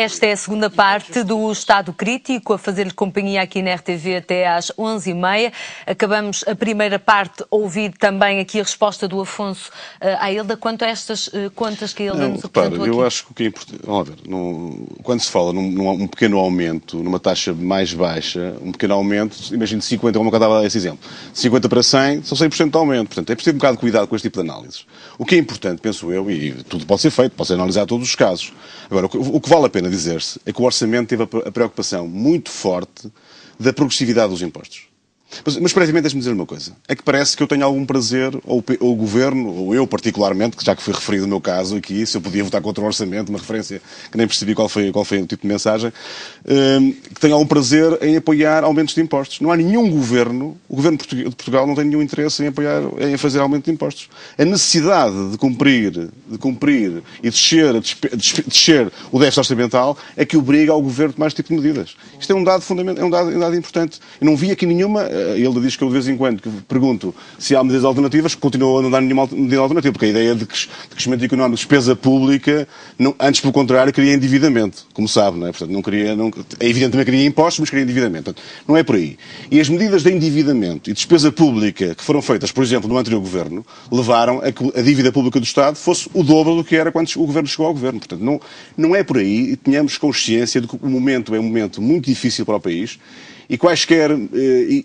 Esta é a segunda parte do Estado Crítico, a fazer-lhe companhia aqui na RTV até às 11h30. Acabamos a primeira parte, ouvir também aqui a resposta do Afonso à Hilda quanto a estas contas que a Hilda nos apresentou aqui. Eu acho que o que é importante... Vamos ver, quando se fala num pequeno aumento, numa taxa mais baixa, um pequeno aumento, imagino 50, como eu estava a dar esse exemplo, 50 para 100, são 100% de aumento. Portanto, é preciso ter um bocado de cuidado com este tipo de análises. O que é importante, penso eu, e tudo pode ser feito, pode ser analisar todos os casos. Agora, o que vale a pena dizer-se é que o Orçamento teve a preocupação muito forte da progressividade dos impostos. Mas previamente, deixe-me dizer uma coisa. É que parece que eu tenho algum prazer, ou o Governo, ou eu particularmente, que já que foi referido no meu caso aqui, se eu podia votar contra o Orçamento, uma referência que nem percebi qual foi o tipo de mensagem, que tenho algum prazer em apoiar aumentos de impostos. Não há nenhum Governo, o Governo de Portugal não tem nenhum interesse em fazer aumento de impostos. A necessidade de cumprir e descer o déficit orçamental é que obriga ao Governo a tomar este tipo de medidas. Isto é um dado fundamental, um dado importante. Eu não vi aqui nenhuma... Ele diz que eu de vez em quando pergunto se há medidas alternativas, continuo a não dar nenhuma medida alternativa, porque a ideia de crescimento económico, despesa pública, antes pelo contrário, queria endividamento, como sabe, não é? Portanto, é evidente também que queria impostos, mas queria endividamento. Portanto, não é por aí. E as medidas de endividamento e despesa pública que foram feitas, por exemplo, no anterior Governo, levaram a que a dívida pública do Estado fosse o dobro do que era quando o Governo chegou ao Governo. Portanto, não é por aí, e tenhamos consciência de que o momento é um momento muito difícil para o país. E quaisquer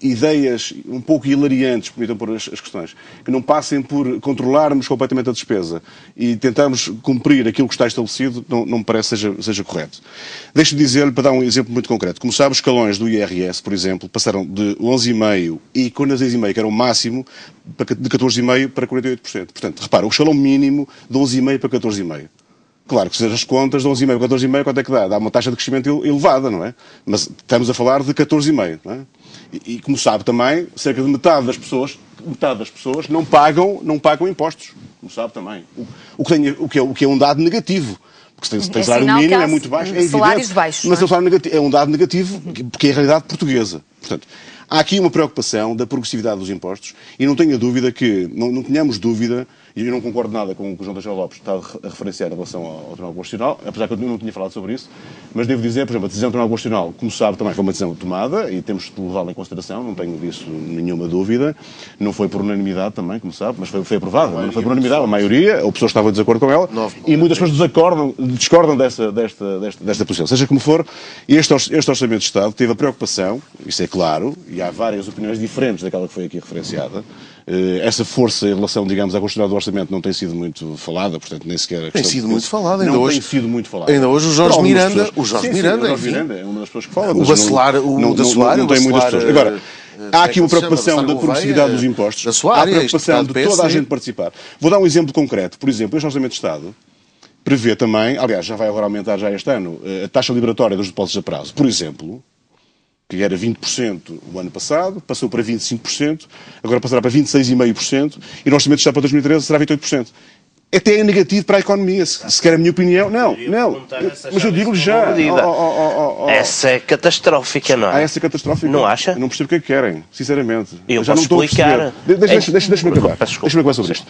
ideias um pouco hilariantes, permitam pôr as questões, que não passem por controlarmos completamente a despesa e tentarmos cumprir aquilo que está estabelecido, não me parece seja correto. Deixe-me dizer-lhe, para dar um exemplo muito concreto, como sabe, os escalões do IRS, por exemplo, passaram de 11,5% e com as 10,5%, que era o máximo, de 14,5% para 48%. Portanto, repara, o escalão mínimo de 11,5% para 14,5%. Claro que se as contas de 11,5% a 14,5%, quanto é que dá? Dá uma taxa de crescimento elevada, não é? Mas estamos a falar de 14,5%, não é? E como sabe também, cerca de metade das pessoas não pagam impostos. Como sabe também. O que é um dado negativo. Porque se tem salário mínimo, é muito baixo, é evidente. Baixos, mas o salário negativo é um dado negativo, porque é a realidade portuguesa. Portanto, há aqui uma preocupação da progressividade dos impostos e não tenha dúvida que, não tenhamos dúvida, e eu não concordo nada com o que o João Teixeira Lopes está a referenciar em relação ao Tribunal Constitucional, apesar que eu não tinha falado sobre isso, mas devo dizer, por exemplo, a decisão do Tribunal Constitucional, como sabe, também foi uma decisão tomada e temos de levá-la em consideração, não tenho disso nenhuma dúvida, não foi por unanimidade também, como sabe, mas foi aprovada, não foi por unanimidade, a maioria, ou pessoas estavam em desacordo com ela, e muitas pessoas discordam desta posição. Seja como for, este Orçamento de Estado teve a preocupação, isso é claro, e há várias opiniões diferentes daquela que foi aqui referenciada. Essa força em relação, digamos, à construção do orçamento não tem sido muito falada, portanto, nem sequer... Tem sido muito falada, ainda hoje. Tem sido muito falada. Ainda hoje o Jorge Miranda... O Jorge Miranda é uma das pessoas que fala. O Bacelar, não tem muitas pessoas. Agora, há aqui uma preocupação da progressividade dos impostos. Há a preocupação de toda a gente participar. Vou dar um exemplo concreto. Por exemplo, este Orçamento de Estado prevê também, aliás, já vai agora aumentar já este ano, a taxa liberatória dos depósitos a prazo. Por exemplo, que era 20% o ano passado, passou para 25%, agora passará para 26,5%, e no Orçamento de Estado para 2013 será 28%. Até é negativo para a economia, se quer a minha opinião. Não. Mas eu digo-lhe já. Essa é catastrófica, não é? Essa é catastrófica. Não acha? Eu não percebo o que é que querem, sinceramente. Eu já posso não explicar. Deixa-me acabar. Deixa-me acabar sobre isto.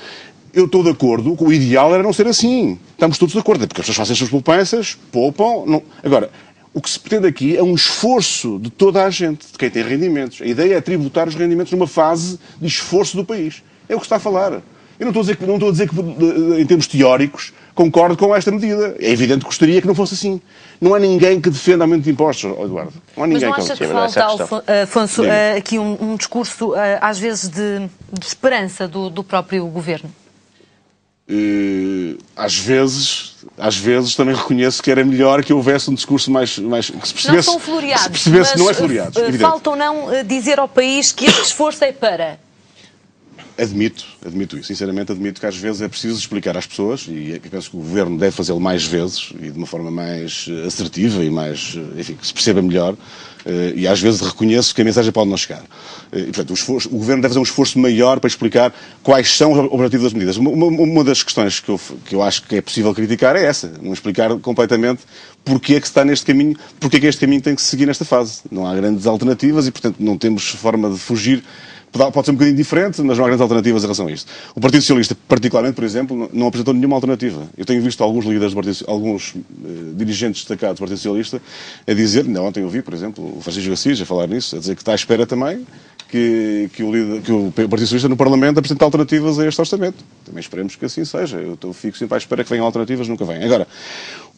Eu estou de acordo, o ideal era não ser assim. Estamos todos de acordo, porque as pessoas fazem as suas poupanças, poupam. Não. Agora, o que se pretende aqui é um esforço de toda a gente, de quem tem rendimentos. A ideia é tributar os rendimentos numa fase de esforço do país. É o que se está a falar. Eu não estou a dizer que, em termos teóricos, concordo com esta medida. É evidente que gostaria que não fosse assim. Não há ninguém que defenda aumento de impostos, Eduardo. Não há ninguém. Mas não acha que falta, Afonso, aqui um discurso, às vezes, de esperança do próprio Governo? Às vezes também reconheço que era melhor que houvesse um discurso mais que se percebesse. Não são floreados, que se percebesse que não é floreados. Falta ou não dizer ao país que este esforço é para... Admito isso. Sinceramente, admito que às vezes é preciso explicar às pessoas, e eu penso que o Governo deve fazê-lo mais vezes e de uma forma mais assertiva e mais, enfim, que se perceba melhor, e às vezes reconheço que a mensagem pode não chegar. E, portanto, o Governo deve fazer um esforço maior para explicar quais são os objetivos das medidas. Uma das questões que eu acho que é possível criticar é essa, não explicar completamente porque é que se está neste caminho, porque é que este caminho tem que se seguir nesta fase. Não há grandes alternativas e, portanto, não temos forma de fugir Pode ser um bocadinho diferente, mas não há grandes alternativas em relação a isto. O Partido Socialista, particularmente, por exemplo, não apresentou nenhuma alternativa. Eu tenho visto alguns líderes, alguns dirigentes destacados do Partido Socialista a dizer, ontem eu vi, por exemplo, o Francisco Assis a falar nisso, a dizer que está à espera também que o Partido Socialista no Parlamento apresente alternativas a este orçamento. Também esperemos que assim seja. Eu fico sempre à espera que venham alternativas, nunca vêm. Agora,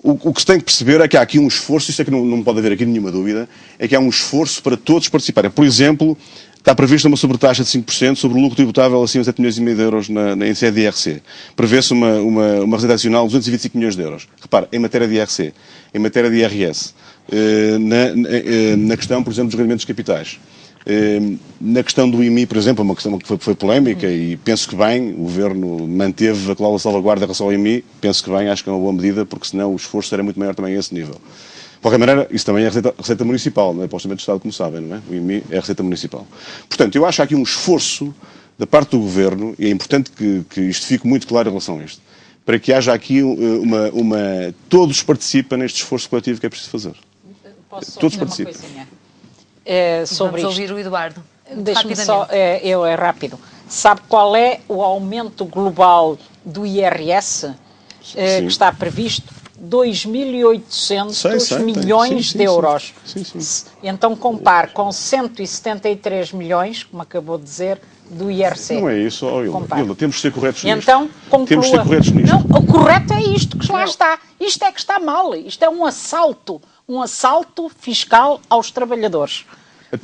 o que se tem que perceber é que há aqui um esforço, isto é que não pode haver aqui nenhuma dúvida, é que há um esforço para todos participarem. Por exemplo, está prevista uma sobretaxa de 5% sobre o lucro tributável acima de 7 milhões e meio de euros em sede de IRC. Prevê-se uma receita adicional de 225 milhões de euros. Repare, em matéria de IRC, em matéria de IRS, na questão, por exemplo, dos rendimentos capitais. Na questão do IMI, por exemplo, uma questão que foi polémica e penso que bem, o Governo manteve a cláusula de salvaguarda em relação ao IMI, penso que bem, acho que é uma boa medida, porque senão o esforço era muito maior também a esse nível. De qualquer maneira, isso também é receita municipal, não é? Para o Orçamento de Estado, como sabem, não é? O IMI é a receita municipal. Portanto, eu acho aqui um esforço da parte do Governo, e é importante que isto fique muito claro em relação a isto, para que haja aqui todos participem neste esforço coletivo que é preciso fazer. Todos participem. Sobre Vamos ouvir o Eduardo. Deixe-me só, é rápido. Sabe qual é o aumento global do IRS que está previsto? 2.800 milhões de euros. Sim. Então compare com 173 milhões, como acabou de dizer, do IRC. Não é isso, Hilda, temos de ser corretos nisto. Então, conclua. Temos de ser corretos nisto. Não, o correto é isto que lá está. Isto é que está mal. Isto é um assalto fiscal aos trabalhadores.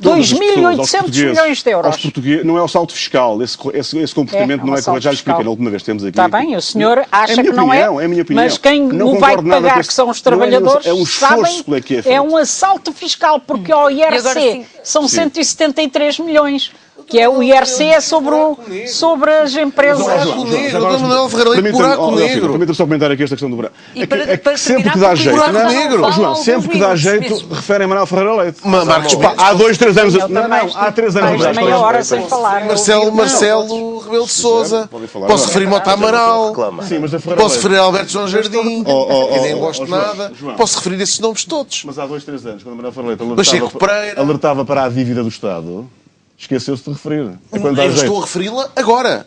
2.800 milhões de euros. Aos portugueses, não é o salto fiscal. Esse comportamento não é correto. Já lhe expliquei na última vez que temos aqui. Está bem, o senhor acha que não é. É a minha opinião. Mas quem o vai pagar, que são os trabalhadores, sabem, é um assalto fiscal, porque ao IRC são 173 milhões. Que é o IRC é sobre as empresas. Buraco negro, Dom Manuel Ferreira Leite, buraco negro. Permita-me só comentar aqui esta questão do buraco. Para sempre que dá jeito, João, sempre que dá jeito, referem a Manuel Ferreira Leite. Há 2, 3 anos. Há 3 anos atrás. Meia hora sem falar. Marcelo Rebelo de Sousa. Posso referir-me ao Amaral. Posso referir a Alberto João Jardim. Que nem gosto de nada. Posso referir esses nomes todos. Mas há 2, 3 anos, quando Manuel Ferreira Leite alertava para a dívida do Estado, esqueceu-se de referir. Eu estou a referi-la agora.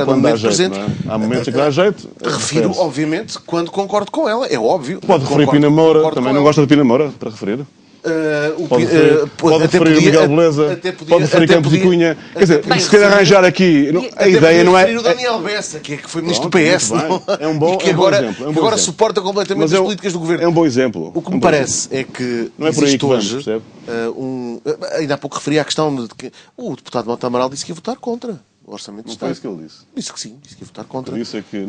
No momento presente. Há momentos em que dá jeito. Refiro, obviamente, quando concordo com ela. É óbvio. Pode referir Pina Moura. Também não gosta de Pina Moura, para referir. Pode referir Miguel Beleza, pode referir Campos e Cunha. Quer dizer, se quer arranjar aqui, a ideia não é... referir o Daniel Bessa, que foi ministro do PS. É um bom exemplo. Agora suporta completamente as políticas do governo. É um bom exemplo. O que me parece é que não é por aí que vamos, percebe? Ainda há pouco referi à questão de que o deputado Mota Amaral disse que ia votar contra o Orçamento de Estado. Não foi isso que ele disse. Disse que sim, disse que ia votar contra. Não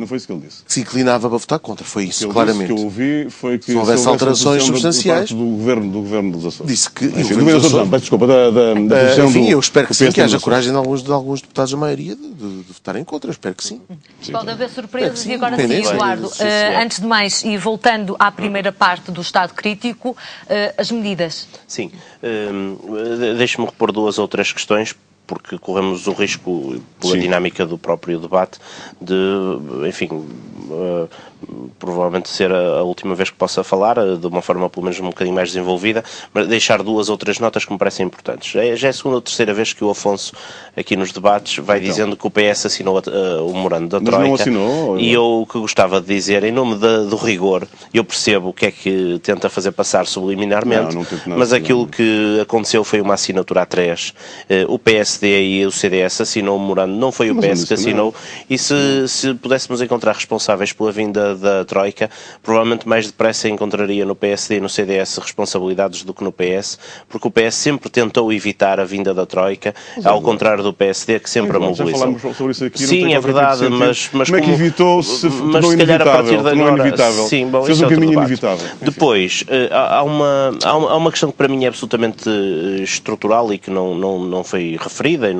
foi isso que ele disse. Que se inclinava para votar contra, foi isso, claramente. O que eu ouvi foi que se houvesse alterações substanciais... do governo dos Açores. Disse que... Desculpa, enfim, eu espero que sim, que haja coragem de alguns deputados da maioria de votarem contra, eu espero que sim. Pode haver surpresas e agora sim, Eduardo. Antes de mais, e voltando à primeira parte do estado crítico, as medidas. Sim. Deixe-me repor 2 ou 3 questões, porque corremos o risco, pela dinâmica do próprio debate, de, enfim, provavelmente ser a última vez que possa falar, de uma forma pelo menos um bocadinho mais desenvolvida, mas deixar 2 ou 3 notas que me parecem importantes. Já é a segunda ou terceira vez que o Afonso, aqui nos debates, vai dizendo que o PS assinou o memorando da Troika. Não assinou, e eu o que gostava de dizer, em nome do rigor, eu percebo o que é que tenta fazer passar subliminarmente, mas aquilo que aconteceu foi uma assinatura a 3. O PSD e o CDS assinou o memorando, não foi o PS que assinou, e se pudéssemos encontrar responsáveis pela vinda da Troika, provavelmente mais depressa encontraria no PSD e no CDS responsabilidades do que no PS, porque o PS sempre tentou evitar a vinda da Troika, ao contrário do PSD, que sempre a mobilizou. Já falámos sobre isso aqui. Sim, é verdade, mas como é que evitou se tornou inevitável? Sim, fez um caminho inevitável. Depois, há uma questão que para mim é absolutamente estrutural e que não foi referida, e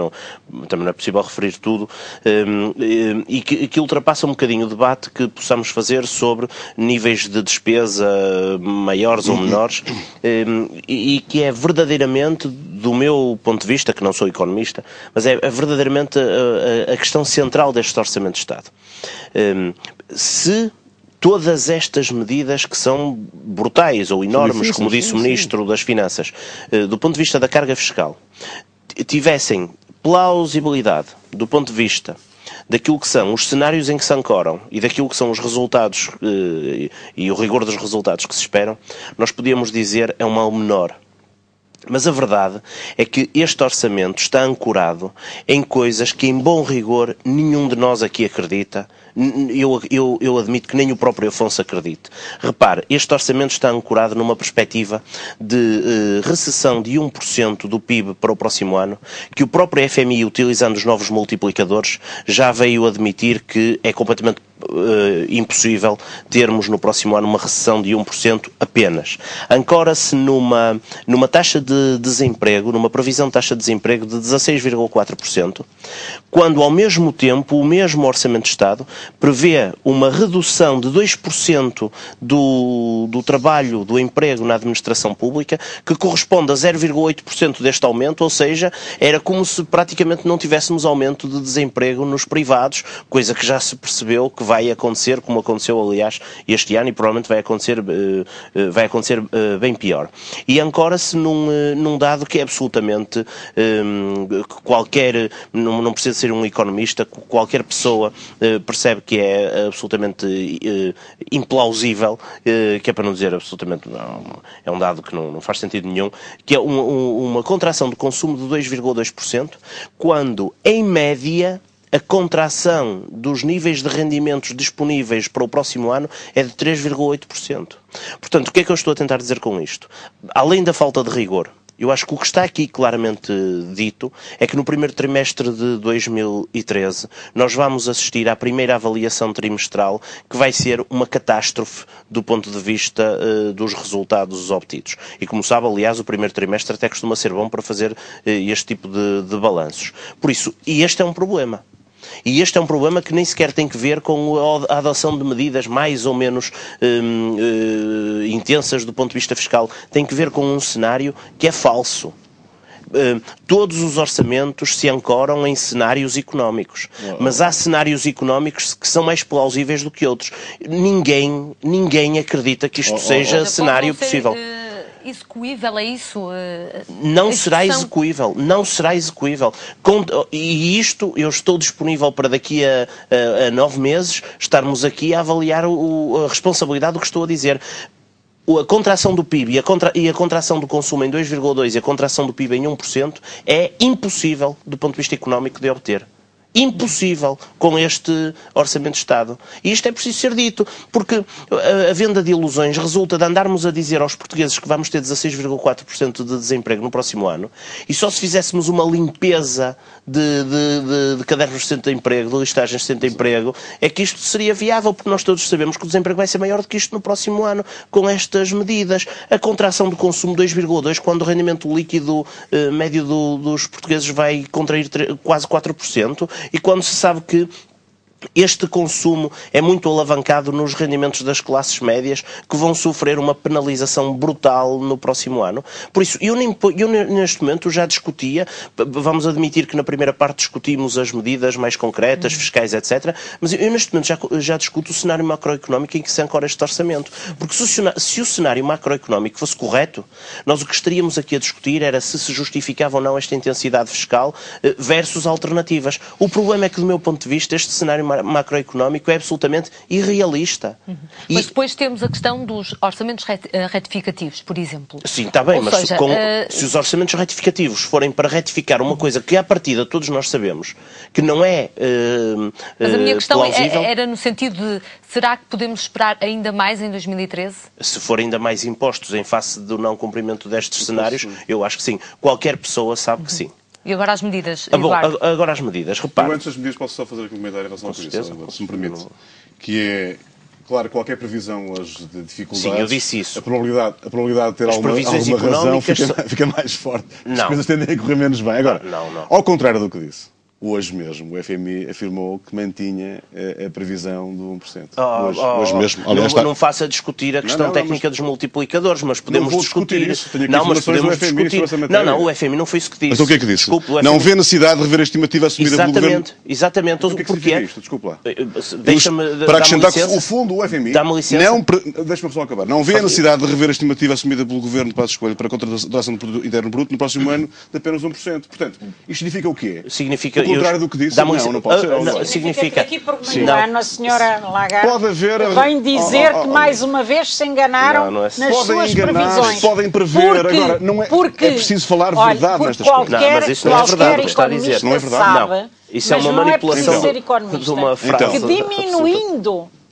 também não é possível referir tudo, e que ultrapassa um bocadinho o debate que possamos fazer sobre níveis de despesa maiores ou menores, e que é verdadeiramente, do meu ponto de vista, que não sou economista, mas é verdadeiramente a questão central deste Orçamento de Estado. Se todas estas medidas que são brutais ou enormes, como disse o Ministro das Finanças, do ponto de vista da carga fiscal, tivessem plausibilidade do ponto de vista daquilo que são os cenários em que se ancoram e daquilo que são os resultados e o rigor dos resultados que se esperam, nós podíamos dizer é um mal menor. Mas a verdade é que este orçamento está ancorado em coisas que, em bom rigor, nenhum de nós aqui acredita. Eu admito que nem o próprio Afonso acredite. Repare, este orçamento está ancorado numa perspectiva de recessão de 1% do PIB para o próximo ano, que o próprio FMI, utilizando os novos multiplicadores, já veio admitir que é completamente impossível termos no próximo ano uma recessão de 1% apenas. Ancora-se numa taxa de desemprego, numa previsão de taxa de desemprego de 16,4%, quando ao mesmo tempo o mesmo Orçamento de Estado prevê uma redução de 2% do trabalho, do emprego na administração pública, que corresponde a 0,8% deste aumento, ou seja, era como se praticamente não tivéssemos aumento de desemprego nos privados, coisa que já se percebeu que vai acontecer, como aconteceu, aliás, este ano, e provavelmente vai acontecer bem pior. E ancora-se num dado que é absolutamente não precisa ser um economista, qualquer pessoa percebe que é absolutamente implausível, que é para não dizer absolutamente, é um dado que não faz sentido nenhum, que é uma contração de consumo de 2,2%, quando, em média, a contração dos níveis de rendimentos disponíveis para o próximo ano é de 3,8%. Portanto, o que é que eu estou a tentar dizer com isto? Além da falta de rigor, eu acho que o que está aqui claramente dito é que no primeiro trimestre de 2013 nós vamos assistir à primeira avaliação trimestral, que vai ser uma catástrofe do ponto de vista dos resultados obtidos. E como sabe, aliás, o primeiro trimestre até costuma ser bom para fazer este tipo de balanços. Por isso, e este é um problema. E este é um problema que nem sequer tem que ver com a adoção de medidas mais ou menos intensas do ponto de vista fiscal. Tem que ver com um cenário que é falso. Todos os orçamentos se ancoram em cenários económicos, mas há cenários económicos que são mais plausíveis do que outros. Ninguém acredita que isto seja cenário possível. Execuível, é isso? Não será execuível, não será execuível. E isto, eu estou disponível para daqui a 9 meses estarmos aqui a avaliar a responsabilidade do que estou a dizer. A contração do PIB e a contração do consumo em 2,2% e a contração do PIB em 1% é impossível do ponto de vista económico de obter. Impossível com este Orçamento de Estado. E isto é preciso ser dito, porque a venda de ilusões resulta de andarmos a dizer aos portugueses que vamos ter 16,4% de desemprego no próximo ano, e só se fizéssemos uma limpeza de cadernos de centro de emprego, de listagens de centro de emprego, é que isto seria viável, porque nós todos sabemos que o desemprego vai ser maior do que isto no próximo ano, com estas medidas. A contração do consumo 2,2%, quando o rendimento líquido médio dos portugueses vai contrair quase 4%, e quando se sabe que este consumo é muito alavancado nos rendimentos das classes médias, que vão sofrer uma penalização brutal no próximo ano. Por isso, eu neste momento já discutia, vamos admitir que na primeira parte discutimos as medidas mais concretas, fiscais, etc., mas eu neste momento já discuto o cenário macroeconómico em que se ancora este orçamento. Porque se o cenário macroeconómico fosse correto, nós o que estaríamos aqui a discutir era se justificava ou não esta intensidade fiscal versus alternativas. O problema é que, do meu ponto de vista, este cenário macroeconómico é absolutamente irrealista. Mas depois temos a questão dos orçamentos retificativos, por exemplo. Sim, está bem, mas se os orçamentos retificativos forem para retificar uma coisa que à partida todos nós sabemos que não é mas a minha questão plausível, era no sentido de, será que podemos esperar ainda mais em 2013? Se for ainda mais impostos em face do não cumprimento destes cenários, eu acho que sim. Qualquer pessoa sabe que sim. E agora as medidas, bom, agora as medidas, repare. Antes das medidas posso só fazer aqui um comentário em relação a isso, se me permite. Que é, claro, qualquer previsão hoje de dificuldades... Sim, eu disse isso. A probabilidade de ter alguma razão fica mais forte. As coisas tendem a correr menos bem. Agora, ao contrário do que disse, Hoje mesmo, o FMI afirmou que mantinha a previsão do 1%. Hoje mesmo. Aliás, não faça discutir a questão técnica dos multiplicadores, mas podemos discutir isso. Mas podemos discutir. Não, o FMI não foi isso que disse. Mas o que é que disse? Desculpe, não vê necessidade de rever a estimativa assumida pelo governo. Exatamente. O que é que significa isto? Desculpe lá. Deixa-me para acrescentar que o fundo, o FMI, deixa-me só acabar. Não vê a necessidade de rever a estimativa assumida pelo governo para a escolha para a contratação do produto interno bruto no próximo ano de apenas 1%. Portanto, isto significa o quê? Significa... O contrário do que disse? Não pode ser. Significa que aqui por meio ano a senhora Lagarde vem dizer que mais uma vez se enganaram nas suas previsões. Podem prever, agora não é preciso falar verdade nestas coisas. Não, mas isso não é verdade, está a dizer. Não é verdade. Não. Isso é uma manipulação de uma frase. Que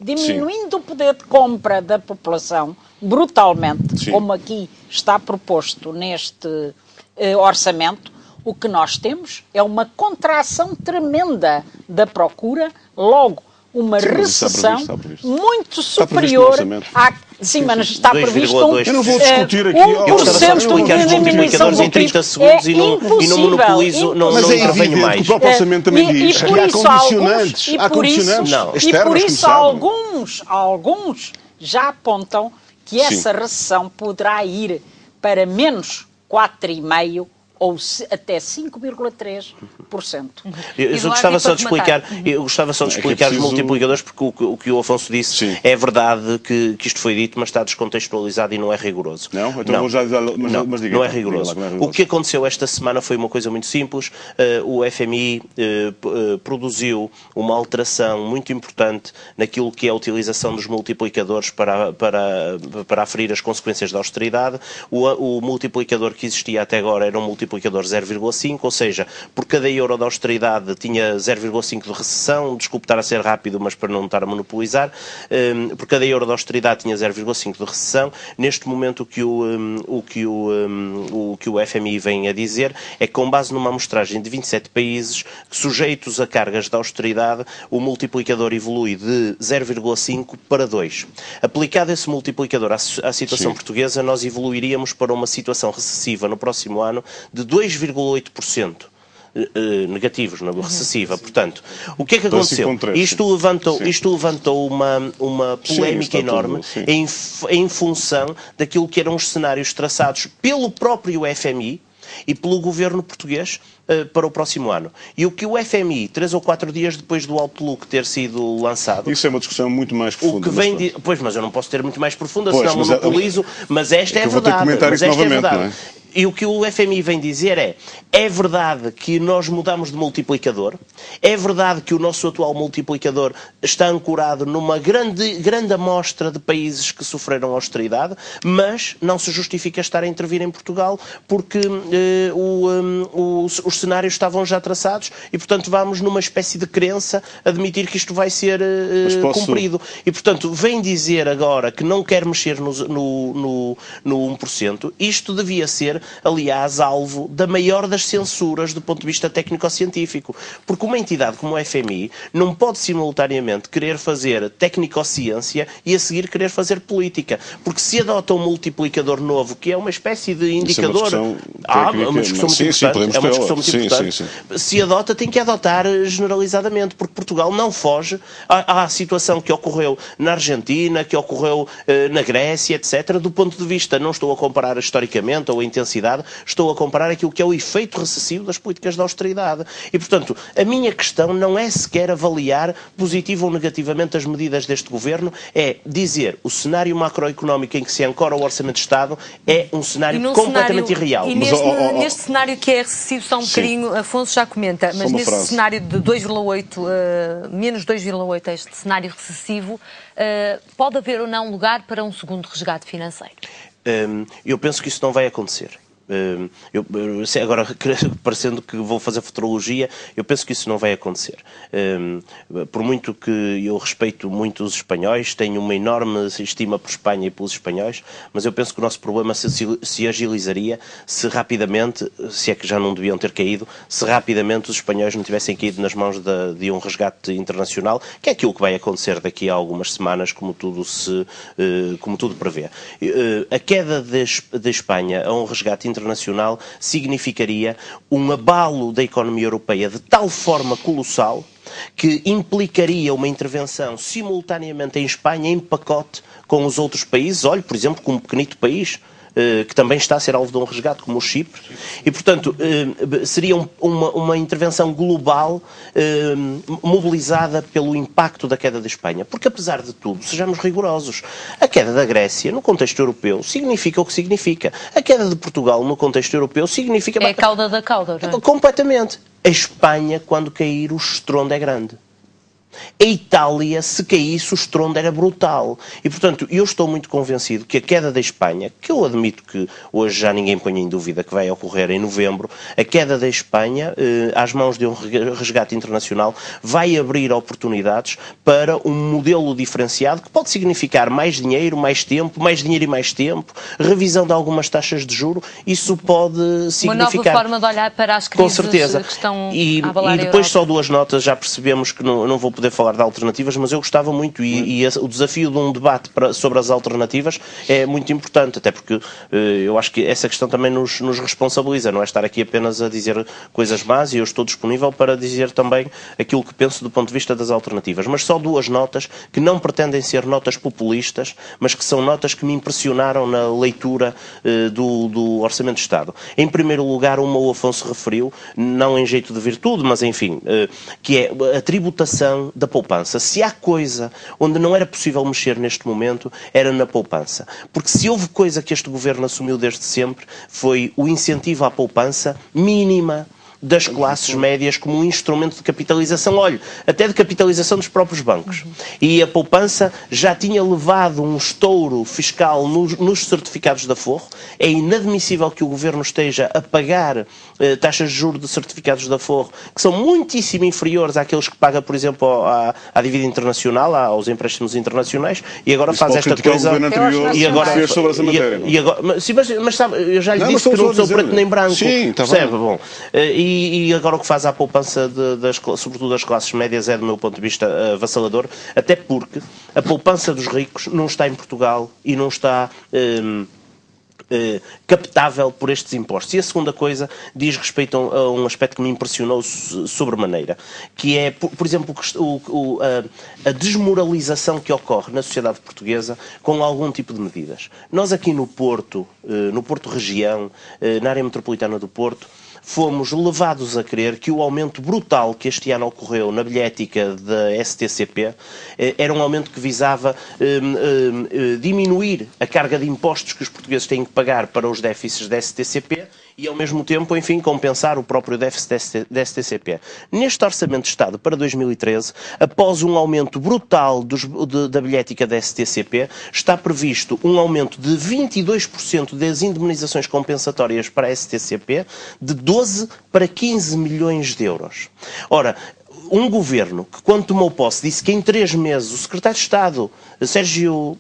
diminuindo o poder de compra da população brutalmente, como aqui está proposto neste orçamento, o que nós temos é uma contração tremenda da procura, logo uma recessão muito superior à... Sim, mas está previsto eu não vou discutir aqui... 1% de diminuição do PIB em 30 segundos e não monopolizo, não intervenho mais. O próprio orçamento também diz que há condicionantes. E por isso alguns já apontam que essa recessão poderá ir para menos 4,5% ou até 5,3%. Eu gostava só de explicar os multiplicadores, porque o que o Afonso disse é verdade que isto foi dito, mas está descontextualizado e não é rigoroso. Não? Então vou já dizer, mas diga. Não é rigoroso. O que aconteceu esta semana foi uma coisa muito simples. O FMI produziu uma alteração muito importante naquilo que é a utilização dos multiplicadores para aferir as consequências da austeridade. O multiplicador que existia até agora era um multiplicador 0,5, ou seja, por cada euro de austeridade tinha 0,5 de recessão, desculpe estar a ser rápido, mas para não estar a monopolizar, por cada euro de austeridade tinha 0,5 de recessão. Neste momento o que o FMI vem a dizer é que, com base numa amostragem de 27 países sujeitos a cargas de austeridade, o multiplicador evolui de 0,5 para 2. Aplicado esse multiplicador à situação portuguesa, nós evoluiríamos para uma situação recessiva no próximo ano de 2,8%. Negativos na recessiva. Portanto, o que é que aconteceu? Isto levantou uma polémica enorme em função daquilo que eram os cenários traçados pelo próprio FMI e pelo governo português para o próximo ano. E o que o FMI, 3 ou 4 dias depois do Outlook ter sido lançado... Isso é uma discussão muito mais profunda. Pois, mas eu não posso ter muito mais profunda, senão monopolizo, mas esta é a verdade. E o que o FMI vem dizer é verdade que nós mudamos de multiplicador, é verdade que o nosso atual multiplicador está ancorado numa grande amostra de países que sofreram austeridade, mas não se justifica estar a intervir em Portugal porque os cenários estavam já traçados e, portanto, vamos numa espécie de crença admitir que isto vai ser cumprido. E, portanto, vem dizer agora que não quer mexer no 1%. Isto devia ser, aliás, alvo da maior das censuras do ponto de vista técnico-científico. Porque uma entidade como o FMI não pode simultaneamente querer fazer técnico-ciência e a seguir querer fazer política. Porque se adota um multiplicador novo, que é uma espécie de indicador... É uma discussão muito importante. Se adota, tem que adotar generalizadamente, porque Portugal não foge à situação que ocorreu na Argentina, que ocorreu na Grécia, etc. Do ponto de vista, não estou a comparar historicamente ou a intensidade, estou a comparar aquilo que é o efeito recessivo das políticas de austeridade. E, portanto, a minha questão não é sequer avaliar positivo ou negativamente as medidas deste governo, é dizer o cenário macroeconómico em que se ancora o Orçamento de Estado é um cenário completamente irreal. E neste cenário que é recessivo, só um bocadinho, Afonso já comenta, mas nesse cenário de 2,8, menos 2,8, este cenário recessivo, pode haver ou não lugar para um segundo resgate financeiro? Eu penso que isso não vai acontecer. Agora, parecendo que vou fazer futurologia, eu penso que isso não vai acontecer. Por muito que eu respeito muito os espanhóis, tenho uma enorme estima por Espanha e pelos espanhóis, mas eu penso que o nosso problema se agilizaria se rapidamente, se é que já não deviam ter caído, se rapidamente os espanhóis não tivessem caído nas mãos de um resgate internacional, que é aquilo que vai acontecer daqui a algumas semanas, como tudo prevê. A queda de Espanha a um resgate internacional internacional significaria um abalo da economia europeia de tal forma colossal que implicaria uma intervenção simultaneamente em Espanha em pacote com os outros países, olhe, por exemplo, com um pequenito país que também está a ser alvo de um resgate, como o Chipre, e, portanto, seria uma intervenção global mobilizada pelo impacto da queda da Espanha. Porque, apesar de tudo, sejamos rigorosos, a queda da Grécia, no contexto europeu, significa o que significa. A queda de Portugal, no contexto europeu, significa... É a cauda da cauda, não é? Completamente. A Espanha, quando cair, o estrondo é grande. A Itália, se caísse, o estrondo era brutal. E, portanto, eu estou muito convencido que a queda da Espanha, que eu admito que hoje já ninguém põe em dúvida que vai ocorrer em novembro, a queda da Espanha, às mãos de um resgate internacional, vai abrir oportunidades para um modelo diferenciado que pode significar mais dinheiro e mais tempo, revisão de algumas taxas de juro. Isso pode significar... Uma nova forma de olhar para as crises com certeza. Que estão a abalar E depois a só duas notas, já percebemos que não vou poder falar de alternativas, mas eu gostava muito e o desafio de um debate sobre as alternativas é muito importante, até porque eu acho que essa questão também nos responsabiliza, não é estar aqui apenas a dizer coisas más, e eu estou disponível para dizer também aquilo que penso do ponto de vista das alternativas. Mas só duas notas que não pretendem ser notas populistas, mas que são notas que me impressionaram na leitura do Orçamento de Estado. Em primeiro lugar, uma o Afonso referiu, não em jeito de virtude, mas enfim, que é a tributação da poupança. Se há coisa onde não era possível mexer neste momento, era na poupança. Porque se houve coisa que este governo assumiu desde sempre, foi o incentivo à poupança mínima das classes médias como um instrumento de capitalização, olha, até de capitalização dos próprios bancos. E a poupança já tinha levado um estouro fiscal nos certificados de aforro. É inadmissível que o governo esteja a pagar taxas de juros de certificados de aforro que são muitíssimo inferiores àqueles que paga, por exemplo, à dívida internacional, aos empréstimos internacionais, e agora faz esta coisa... E agora fez sobre essa matéria. Mas sabe, eu já lhe disse que não sou preto nem branco. Sim, está bem. Bom, e agora o que faz à poupança, sobretudo das classes médias, é, do meu ponto de vista, avassalador, até porque a poupança dos ricos não está em Portugal e não está captável por estes impostos. E a segunda coisa diz respeito a um aspecto que me impressionou sobremaneira, que é, por exemplo, a desmoralização que ocorre na sociedade portuguesa com algum tipo de medidas. Nós aqui no Porto região, na área metropolitana do Porto, fomos levados a crer que o aumento brutal que este ano ocorreu na bilhética da STCP era um aumento que visava diminuir a carga de impostos que os portugueses têm que pagar para os déficits da STCP e, ao mesmo tempo, enfim, compensar o próprio déficit da STCP. Neste Orçamento de Estado para 2013, após um aumento brutal da bilhética da STCP, está previsto um aumento de 22% das indemnizações compensatórias para a STCP, de 12 para 15 milhões de euros. Ora, um governo que, quando tomou posse, disse que em 3 meses o secretário de Estado, Sérgio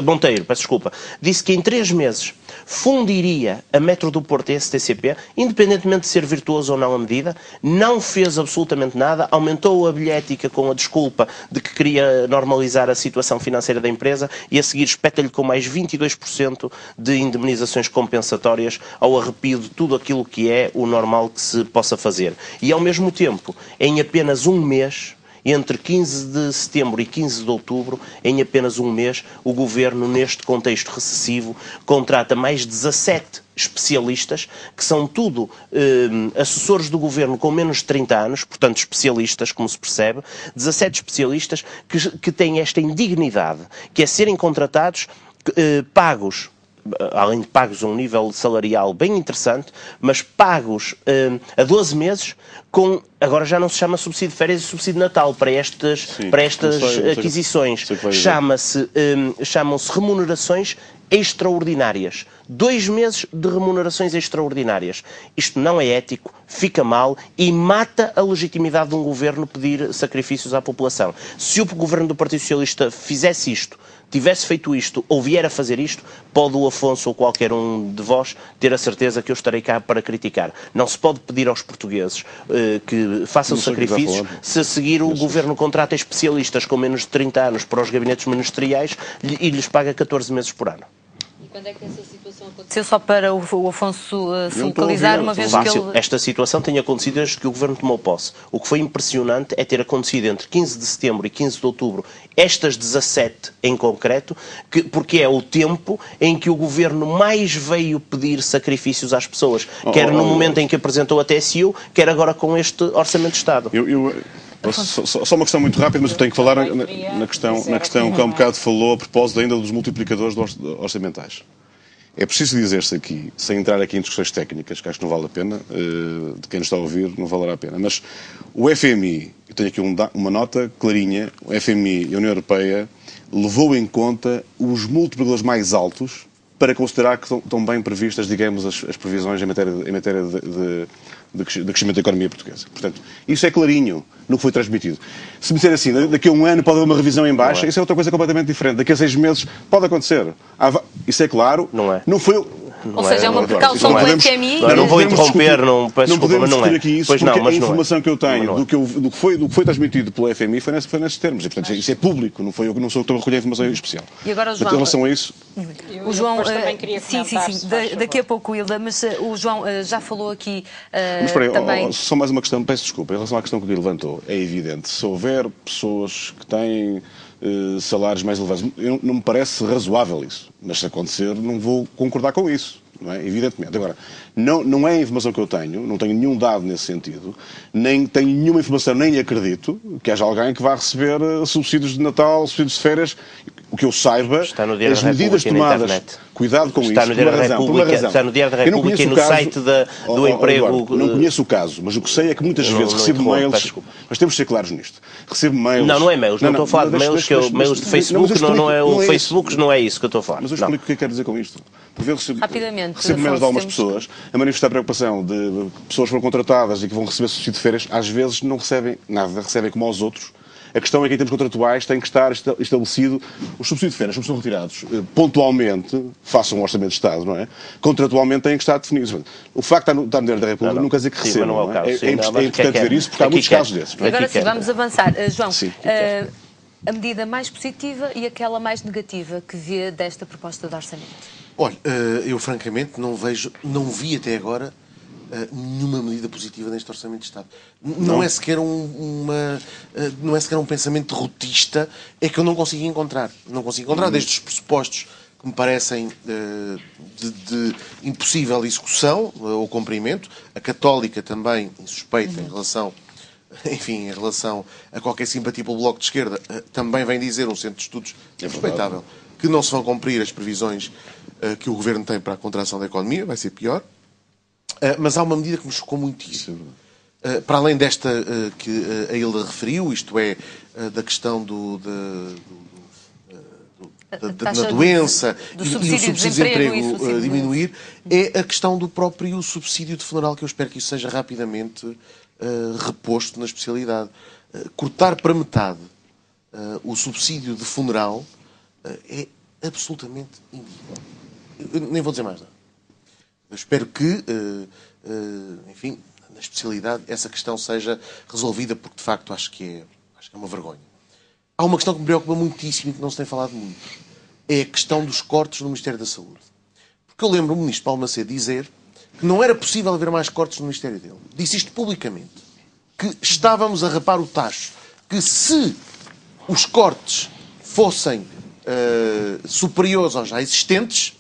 Monteiro, peço desculpa, disse que em 3 meses fundiria a Metro do Porto e a STCP, independentemente de ser virtuoso ou não a medida, não fez absolutamente nada, aumentou a bilhética com a desculpa de que queria normalizar a situação financeira da empresa e a seguir espeta-lhe com mais 22% de indemnizações compensatórias ao arrepio de tudo aquilo que é o normal que se possa fazer. E, ao mesmo tempo, em apenas um mês, entre 15 de setembro e 15 de outubro, em apenas um mês, o Governo, neste contexto recessivo, contrata mais 17 especialistas, que são tudo assessores do Governo com menos de 30 anos, portanto especialistas, como se percebe, 17 especialistas que têm esta indignidade, que é serem contratados, pagos, além de pagos a um nível salarial bem interessante, mas pagos a 12 meses, agora já não se chama subsídio de férias e subsídio de Natal para estas aquisições. Chamam-se remunerações extraordinárias. 2 meses de remunerações extraordinárias. Isto não é ético, fica mal e mata a legitimidade de um governo pedir sacrifícios à população. Se o governo do Partido Socialista fizesse isto, tivesse feito isto ou vier a fazer isto, pode o Afonso ou qualquer um de vós ter a certeza que eu estarei cá para criticar. Não se pode pedir aos portugueses que façam sacrifícios se a seguir o governo contrata especialistas com menos de 30 anos para os gabinetes ministeriais e lhes paga 14 meses por ano. E quando é que essa situação aconteceu? Só para o Afonso se localizar, uma vez que ele... Esta situação tem acontecido desde que o Governo tomou posse. O que foi impressionante é ter acontecido entre 15 de setembro e 15 de outubro, estas 17 em concreto, porque é o tempo em que o Governo mais veio pedir sacrifícios às pessoas, quer no momento em que apresentou a TSU, quer agora com este Orçamento de Estado. Só uma questão muito rápida, mas eu tenho que falar na questão que há um bocado falou a propósito ainda dos multiplicadores orçamentais. É preciso dizer-se aqui, sem entrar aqui em discussões técnicas, que acho que não vale a pena, de quem nos está a ouvir, não valerá a pena, mas o FMI, eu tenho aqui uma nota clarinha, o FMI e a União Europeia levou em conta os multiplicadores mais altos para considerar que estão bem previstas, digamos, as previsões em matéria de crescimento da economia portuguesa. Portanto, isso é clarinho no que foi transmitido. Se me disser assim, daqui a um ano pode haver uma revisão em baixa, isso é outra coisa completamente diferente. Daqui a 6 meses pode acontecer. Isso é claro. Não é. Não foi... Ou seja, é uma precaução do FMI. Não vou interromper, não peço desculpa, mas não é. Aqui isso, porque a informação que eu tenho do que foi transmitido pelo FMI foi nesses termos. E, portanto, isso é público, não sou eu que estou a recolher a informação especial. E agora, João... Em relação a isso... O João... Sim. Daqui a pouco, Hilda, mas o João já falou aqui mas espera aí, também... Só mais uma questão, peço desculpa, em relação à questão que o Guilherme levantou, é evidente, se houver pessoas que têm salários mais elevados, não me parece razoável isso, mas se acontecer não vou concordar com isso, não é? Evidentemente. Agora, não é a informação que eu tenho, não tenho nenhum dado nesse sentido, nem tenho nenhuma informação, nem acredito que haja alguém que vá receber subsídios de Natal, subsídios de férias. O que eu saiba, as medidas tomadas, cuidado com isso, por uma razão. Está no Diário da República e no site do emprego. Não conheço o caso, mas o que sei é que muitas vezes recebo mails, mas temos de ser claros nisto, recebo mails... Não é mails, não estou a falar de mails, mails de Facebook, não é o Facebook, não é isso que eu estou a falar. Mas eu explico o que quero dizer com isto. Por vezes rapidamente, recebo mails de algumas pessoas a manifestar preocupação de pessoas que foram contratadas e que vão receber subsídio de férias, às vezes não recebem nada, recebem como aos outros. A questão é que em termos contratuais tem que estar estabelecido os subsídios de férias, como são retirados pontualmente, façam um orçamento de Estado, não é? Contratualmente têm que estar definidos. O facto de estar no Diário da República não quer dizer que recebam. É importante dizer isso porque há muitos casos desses. Agora sim, vamos avançar. João, a medida mais positiva e aquela mais negativa que vê desta proposta de orçamento? Olha, eu francamente não vi até agora nenhuma medida positiva neste Orçamento de Estado. Não é sequer não é sequer um pensamento derrotista, é que eu não consigo encontrar. Não consigo encontrar desde os pressupostos que me parecem de impossível execução ou cumprimento. A Católica também insuspeita em relação a qualquer simpatia pelo Bloco de Esquerda, também vem dizer um centro de estudos respeitável que não se vão cumprir as previsões que o Governo tem para a contração da economia, vai ser pior. Mas há uma medida que me chocou muitíssimo. Para além desta que a Hilda referiu, isto é, da questão da doença e o subsídio de desemprego diminuir, é a questão do próprio subsídio de funeral, que eu espero que isso seja rapidamente reposto na especialidade. Cortar para metade o subsídio de funeral é absolutamente indigno. Eu nem vou dizer mais nada. Eu espero que, enfim, na especialidade, essa questão seja resolvida, porque de facto acho que é uma vergonha. Há uma questão que me preocupa muitíssimo e que não se tem falado muito. É a questão dos cortes no Ministério da Saúde. Porque eu lembro o Ministro Paulo Macedo dizer que não era possível haver mais cortes no Ministério dele. Disse isto publicamente. Que estávamos a rapar o tacho. Que se os cortes fossem superiores aos já existentes,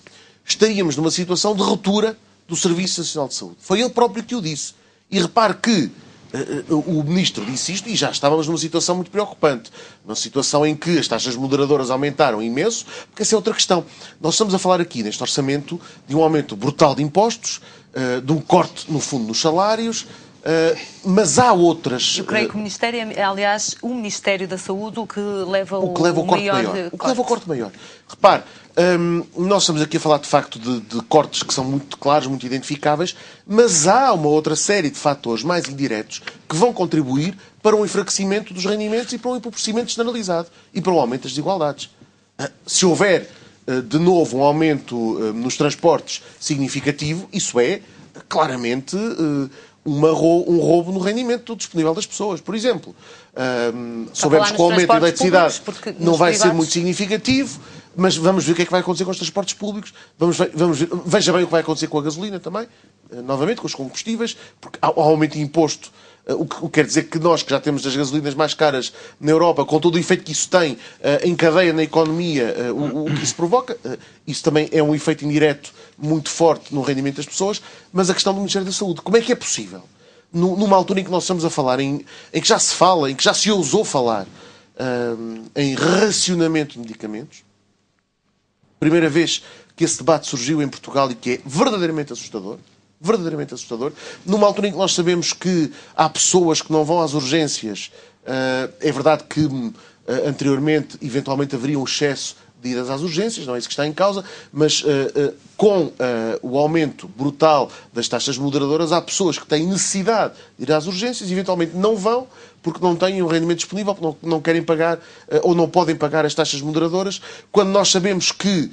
estaríamos numa situação de ruptura do Serviço Nacional de Saúde. Foi ele próprio que o disse. E repare que o Ministro disse isto e já estávamos numa situação muito preocupante. Numa situação em que as taxas moderadoras aumentaram imenso, porque essa é outra questão. Nós estamos a falar aqui, neste orçamento, de um aumento brutal de impostos, de um corte, no fundo, nos salários, mas há outras... Eu creio que o Ministério, aliás, o Ministério da Saúde, o que leva o corte maior. Repare, nós estamos aqui a falar, de facto, de cortes que são muito claros, muito identificáveis, mas há uma outra série de fatores mais indiretos que vão contribuir para um enfraquecimento dos rendimentos e para um empobrecimento generalizado e para um aumento das desigualdades. Se houver, de novo, um aumento nos transportes significativo, isso é, claramente... um roubo no rendimento disponível das pessoas. Por exemplo, soubemos que o aumento da eletricidade não vai ser muito significativo, Mas vamos ver o que é que vai acontecer com os transportes públicos, veja bem o que vai acontecer com a gasolina também, novamente, com os combustíveis, porque há aumento de imposto, o que quer dizer que nós, que já temos as gasolinas mais caras na Europa, com todo o efeito que isso tem em cadeia na economia, o que isso provoca, isso também é um efeito indireto muito forte no rendimento das pessoas, mas a questão do Ministério da Saúde, como é que é possível, numa altura em que nós estamos a falar, em que já se fala, em que já se ousou falar em racionamento de medicamentos, primeira vez que esse debate surgiu em Portugal e que é verdadeiramente assustador, numa altura em que nós sabemos que há pessoas que não vão às urgências, é verdade que anteriormente, eventualmente, haveria um excesso de idas às urgências, não é isso que está em causa, mas com o aumento brutal das taxas moderadoras, há pessoas que têm necessidade de ir às urgências e eventualmente não vão porque não têm um rendimento disponível, porque não querem pagar ou não podem pagar as taxas moderadoras, quando nós sabemos que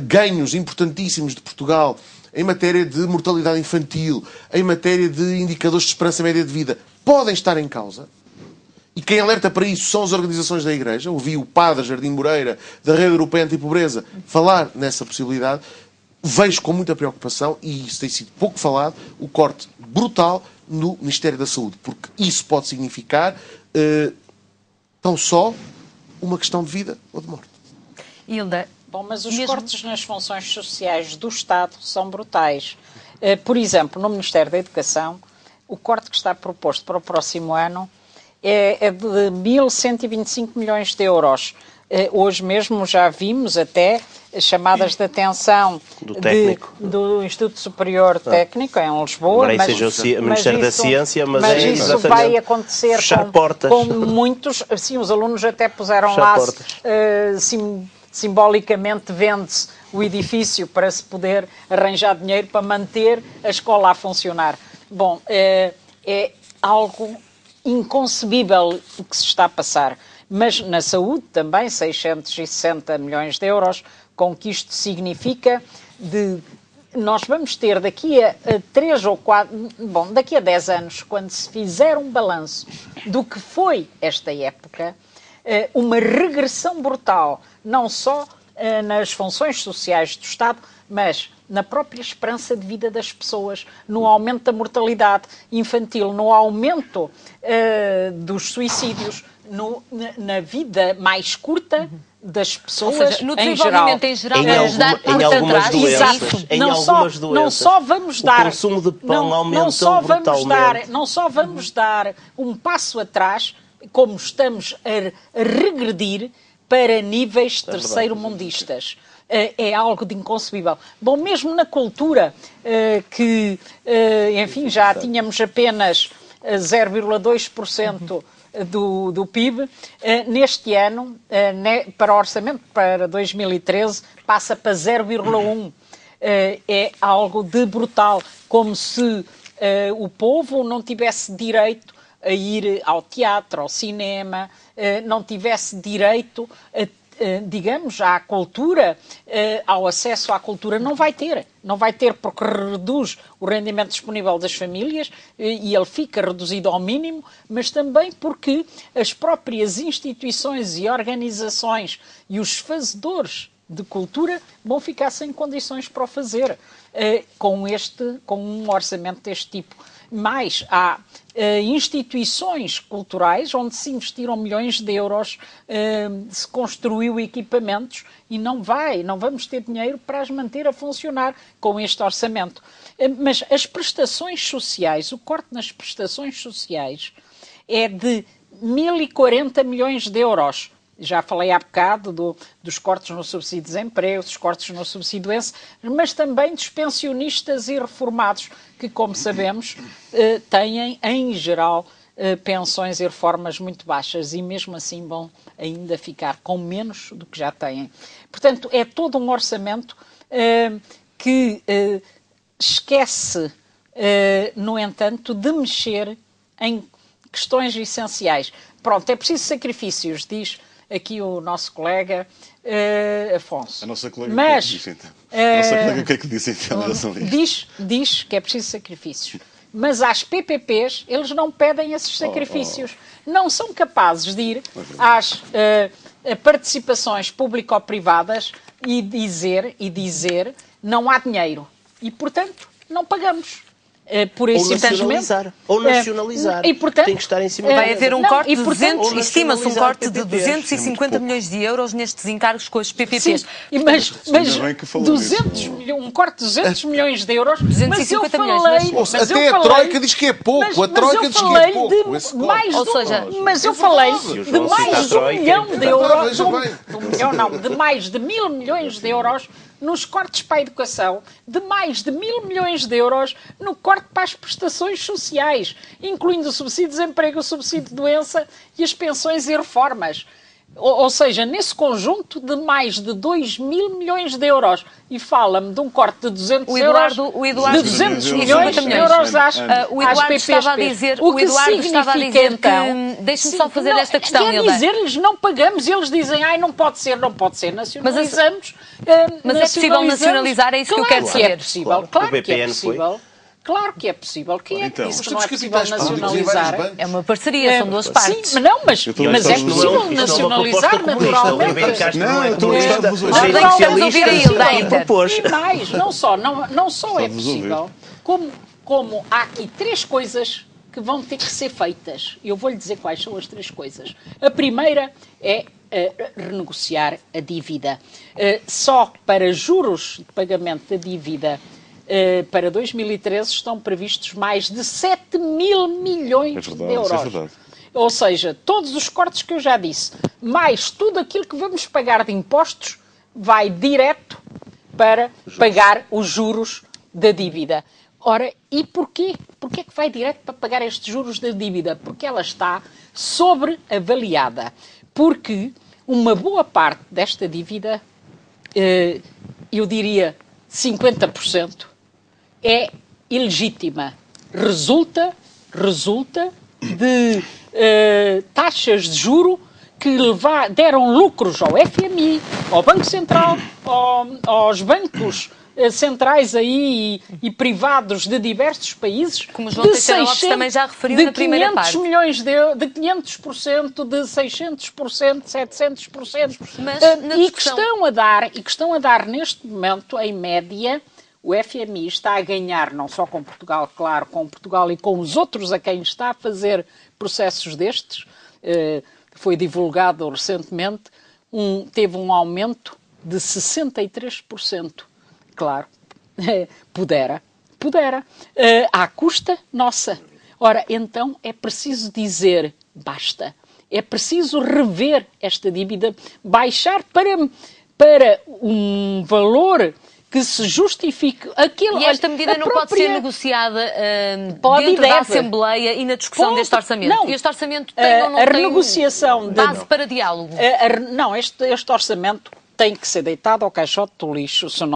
ganhos importantíssimos de Portugal em matéria de mortalidade infantil, em matéria de indicadores de esperança média de vida, podem estar em causa. E quem alerta para isso são as organizações da Igreja. Ouvi o padre Jardim Moreira, da Rede Europeia Antipobreza, falar nessa possibilidade. Vejo com muita preocupação, e isso tem sido pouco falado, o corte brutal no Ministério da Saúde. Porque isso pode significar tão só uma questão de vida ou de morte. Hilda, bom, mas os cortes nas funções sociais do Estado são brutais. Por exemplo, no Ministério da Educação, o corte que está proposto para o próximo ano é de 1.125 milhões de euros. Hoje mesmo já vimos até chamadas de atenção do Instituto Superior Técnico em Lisboa. Mas seja o Ministério da Ciência, mas isso vai acontecer com muitos. Sim, os alunos até puseram lá simbolicamente vende-se o edifício para se poder arranjar dinheiro para manter a escola a funcionar. Bom, é algo inconcebível o que se está a passar. Mas na saúde também 660 milhões de euros, com que isto significa nós vamos ter daqui a 3 ou 4, daqui a 10 anos, quando se fizer um balanço do que foi esta época, uma regressão brutal, não só nas funções sociais do Estado, mas na própria esperança de vida das pessoas, no aumento da mortalidade infantil, no aumento dos suicídios, na vida mais curta das pessoas, ou seja, no desenvolvimento em geral, em algumas doenças. Não só vamos dar, o consumo de pão aumentou brutalmente. Não só vamos dar um passo atrás, como estamos a regredir para níveis terceiro-mundistas. É algo de inconcebível. Bom, mesmo na cultura, que, enfim, já tínhamos apenas 0,2% do PIB, neste ano, para o orçamento para 2013, passa para 0,1%. É algo de brutal, como se o povo não tivesse direito a ir ao teatro, ao cinema, não tivesse direito digamos, à cultura, ao acesso à cultura, não vai ter porque reduz o rendimento disponível das famílias e ele fica reduzido ao mínimo, mas também porque as próprias instituições e organizações e os fazedores de cultura vão ficar sem condições para o fazer com um orçamento deste tipo. Mais, há instituições culturais onde se investiram milhões de euros, se construiu equipamentos e não vamos ter dinheiro para as manter a funcionar com este orçamento. Mas as prestações sociais, o corte nas prestações sociais é de 1.040 milhões de euros. Já falei há bocado dos cortes no subsídio de desemprego, dos cortes no subsídio de doença, mas também dos pensionistas e reformados, que, como sabemos, têm, em geral, pensões e reformas muito baixas e, mesmo assim, vão ainda ficar com menos do que já têm. Portanto, é todo um orçamento que esquece, no entanto, de mexer em questões essenciais. Pronto, é preciso sacrifícios, diz aqui o nosso colega Afonso. A nossa colega o que é que disse então? A nossa colega o que é que disse então? Diz que é preciso sacrifícios. Mas às PPPs eles não pedem esses sacrifícios. Não são capazes de ir participações público-privadas e dizer não há dinheiro. E, portanto, não pagamos. Por ou nacionalizar. E, portanto, tem que estar em cima vai haver um corte de 200, estima-se um corte de 250 milhões de euros nestes encargos com as PPPs. Sim, mas 200 um corte de 200 milhões de euros, 250 milhões. Até a Troika diz que é pouco. A Troika diz que é pouco. Mas eu falei de mais de 1 milhão de euros, de mais de 1.000 milhões de euros nos cortes para a educação, de mais de 1.000 milhões de euros no corte para as prestações sociais, incluindo o subsídio de desemprego, o subsídio de doença e as pensões e reformas. Ou seja, nesse conjunto de mais de 2.000 milhões de euros. E fala-me de um corte de 200 euros, de 200 milhões de euros às PPPs. Estava a dizer, o Eduardo estava a dizer então, que... Deixe-me só fazer esta questão, Hilda. Quer dizer-lhes não pagamos e eles dizem, não pode ser, nacionalizamos. Mas é possível nacionalizar, é isso que eu quero saber. É possível, claro que é possível. Claro que é possível. Quem é que disse que não é possível nacionalizar? É uma parceria, são duas partes. Sim, mas é possível nacionalizar, naturalmente. E mais, não só é possível, como há aqui 3 coisas que vão ter que ser feitas. Eu vou-lhe dizer quais são as 3 coisas. A primeira é renegociar a dívida. Só para juros de pagamento da dívida para 2013 estão previstos mais de 7.000 milhões de euros. É verdade. Ou seja, todos os cortes que eu já disse, mais tudo aquilo que vamos pagar de impostos, vai direto para pagar os juros da dívida. Ora, e porquê? Porquê é que vai direto para pagar estes juros da dívida? Porque ela está sobreavaliada. Porque uma boa parte desta dívida, eu diria 50%, é ilegítima. Resulta de taxas de juro que deram lucros ao FMI, ao Banco Central, aos bancos centrais aí e privados de diversos países, como o João Teixeira Lopes também já referiu na primeira parte. De 500 milhões de 500%, de 600%, 700%. E que estão a dar neste momento, em média, o FMI está a ganhar, não só com Portugal, claro, com Portugal e com os outros a quem está a fazer processos destes. Foi divulgado recentemente, teve um aumento de 63%. Claro, pudera, à custa nossa. Ora, então é preciso dizer basta. É preciso rever esta dívida, baixar para um valor que se justifique aquilo. E esta medida não pode ser negociada dentro da Assembleia e na discussão deste orçamento? Não. Este orçamento tem ou não tem base para diálogo? Não, este orçamento tem que ser deitado ao caixote do lixo,